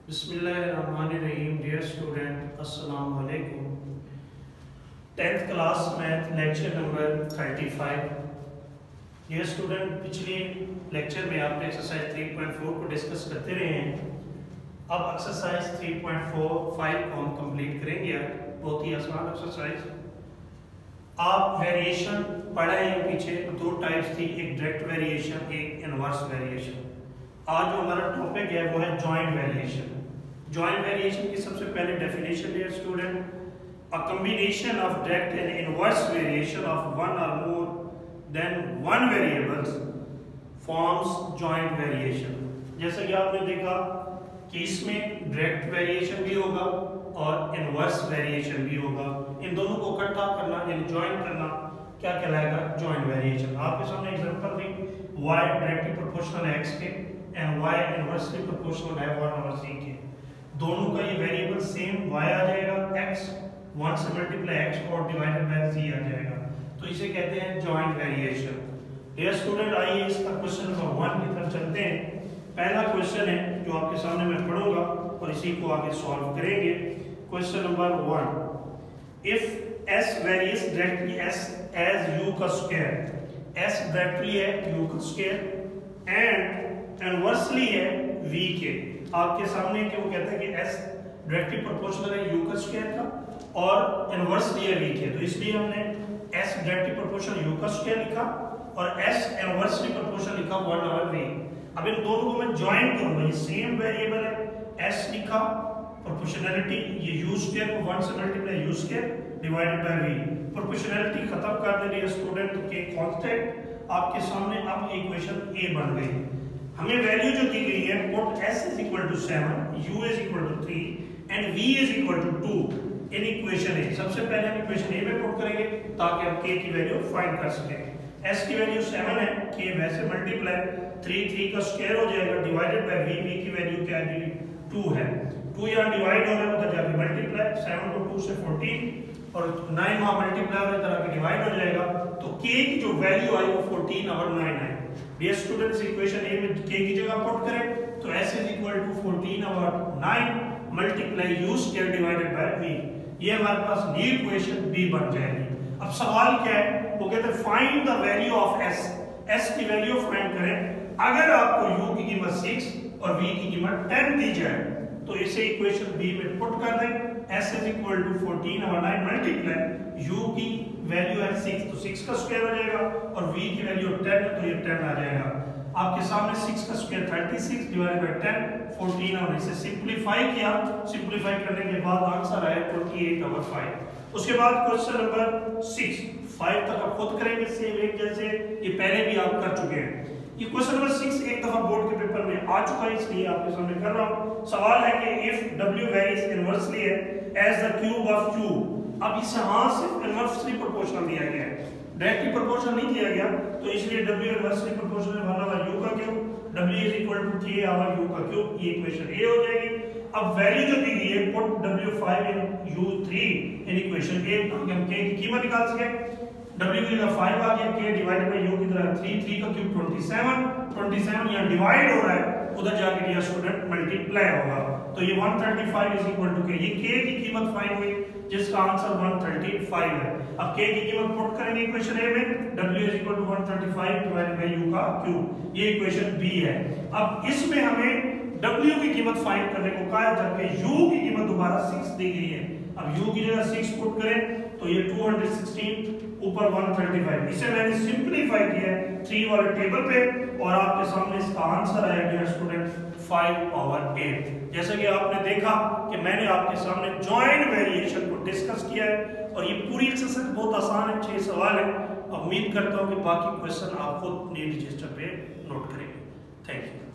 बिस्मिल्लाहिर्रहमानिर्रहीम। Dear student, अस्सलाम वालेकुम। 10th class math lecture number 35। Dear student, पिछले लेक्चर में आपने एक्सरसाइज 3.4 को डिस्कस करते रहे हैं। अब एक्सरसाइज 3.45 को हम कंप्लीट करेंगे। बहुत ही आसान एक्सरसाइज। आप वेरिएशन पढ़े हैं पीछे, दो टाइप्स थी, एक डायरेक्ट वेरिएशन, एक इनवर्स वेरिएशन। आज जो हमारा टॉपिक है वो है जॉइंट वेरिएशन। जॉइंट वेरिएशन की सबसे पहले डेफिनेशन है student, a combination of direct and inverse variation of one और more than one variables forms joint variation. जैसा कि आपने देखा कि इसमें डायरेक्ट वेरिएशन भी होगा और इनवर्स वेरिएशन भी होगा। इन दोनों को इकट्ठा करना यानी ज्वाइन करना क्या कहलाएगा? Joint variation. आपके सामने एग्जांपल दी, y डायरेक्टली प्रोपोर्शनल है x के एंड y इनवर्सली प्रोपोर्शनल है 1/c के। दोनों का ये वेरिएबल सेम y आ जाएगा x, 1 से मल्टीप्लाई x और डिवाइडेड बाय c आ जाएगा। तो इसे कहते हैं जॉइंट वेरिएशन। डियर स्टूडेंट, आइए इसका क्वेश्चन नंबर 1 की तरफ चलते हैं। पहला क्वेश्चन है जो आपके सामने मैं पढ़ूंगा और इसी को आगे सॉल्व करेंगे। Question number 1, if s varies directly s as u का स्क्वायर, s डायरेक्टली है u का स्क्वायर एंड इनवर्सली है v के। आपके सामने कि वो कहता है कि s डायरेक्टली प्रोपोर्शनल है u का स्क्वायर का और इनवर्सली है v के। तो इसलिए हमने s डायरेक्टली प्रोपोर्शनल u का स्क्वायर लिखा और s इनवर्सली प्रोपोर्शनल लिखा 1/v। अब इन दोनों को मैं ज्वाइन करूंगा, ये सेम वेरिएबल है, s लिखा, प्रोपोर्शनैलिटी ये u स्क्वायर को 1 से multiply u square divided by v। Proportionality खत्म कर दे रही है स्टूडेंट, तो के कांस्टेंट आपके सामने अब इक्वेशन a बन गई। हमें वैल्यू जो दी गई है, put s is equal to 7, u is equal to 3 and v is equal to 2 in equation a। सबसे पहले हम इक्वेशन a में पुट करेंगे ताकि हम k की वैल्यू फाइंड कर सकें। s की वैल्यू 7 है, k वैसे मल्टीप्लाई 3 का स्क्वायर हो जाएगा डिवाइडेड बाय v की वैल्यू क्या है? 2 है। 2 यहाँ डिवाइड हो रहा है, उधर जाके मल्टीप्लाई, 7 को 2 से 14 और 9 वहाँ मल्टीप्लाई हो रहा है, इधर आके डिवाइड हो जाएगा। तो k की जो वैल्यू आई वो 14/9 है। डियर स्टूडेंट्स, इक्वेशन a में k की जगह पुट करें तो s is equal to 14/9 multiply u square divided by v। ये हमारे पास न्यू इक्वेशन b बन जाएगी। अब सवाल क्या है? वो कहते हैं find the value of s। s की वैल्यू फाइंड करें। अगर आपको u की कीमत 6 और v की कीमत 10 दी जाए तो इसे इक्वेशन b में पुट कर दें। s is equal to 14/9 multiply u की वैल्यू है 6 तो 6 का स्क्वायर हो जाएगा और v की वैल्यू 10 है तो ये 10 आ जाएगा। आपके सामने 6 का स्क्वायर 36 डिवाइडेड बाय 10 14 और इसे सिंपलीफाई किया। सिंपलीफाई करने के बाद आंसर आया 28/5। उसके बाद क्वेश्चन नंबर 6 5 तक आप खुद करेंगे सेम एक जैसे ये पहले भी आप कर चुके हैं। ये क्वेश्चन नंबर 6 एक दफा बोर्ड के पेपर में आ चुका है, इसलिए आपके सामने कर रहा हूं। सवाल है कि इफ w वेरीज इनवर्सली है as the cube of q। अब इसे हां सिर्फ इनवर्सली प्रोपोर्शनल दिया गया है, डायरेक्टली प्रोपोर्शनल नहीं दिया गया, तो इसलिए w इनवर्सली प्रोपोर्शनल है 1/u का cube, w is equal to k/u का क्यूब। ये इक्वेशन a हो जाएगी। अब वैल्यू जो दी गई है, put w5 in u3 in equation a, ताकि हम k की कीमत निकाल सकें। w की जगह 5 आ गया, k डिवाइडेड बाय u की तरह 3 का क्यूब 27 यहाँ डिवाइड हो रहा है, उधर जाके दिया स्टूडेंट मल्टीप्लाई होगा। तो ये 135 इज इक्वल टू k। ये k की कीमत फाइंड हुई जिसका आंसर 135 है। अब k की कीमत पुट करेंगे इक्वेशन a में, w is equal to 135 divided by u का क्यूब। ये इक्वेशन b है। अब इसमें हमें w की कीमत फाइंड करने को कहा है, जबकि u की कीमत दोबारा 6 दी गई है। अब u की जगह 6 पुट करें तो ये 216 ऊपर 135। इसे मैंने सिंपलीफाई किया है 3 वाले टेबल पे और आपके सामने इसका आंसर आया डियर स्टूडेंट 5/8। जैसा कि आपने देखा कि मैंने आपके सामने जॉइंट वेरिएशन को डिस्कस किया है और ये पूरी एक्सरसाइज बहुत आसान है, 6 सवाल है। उम्मीद करता हूँ कि बाकी क्वेश्चन आप खुद नीट रजिस्टर पे नोट करेंगे। Thank you.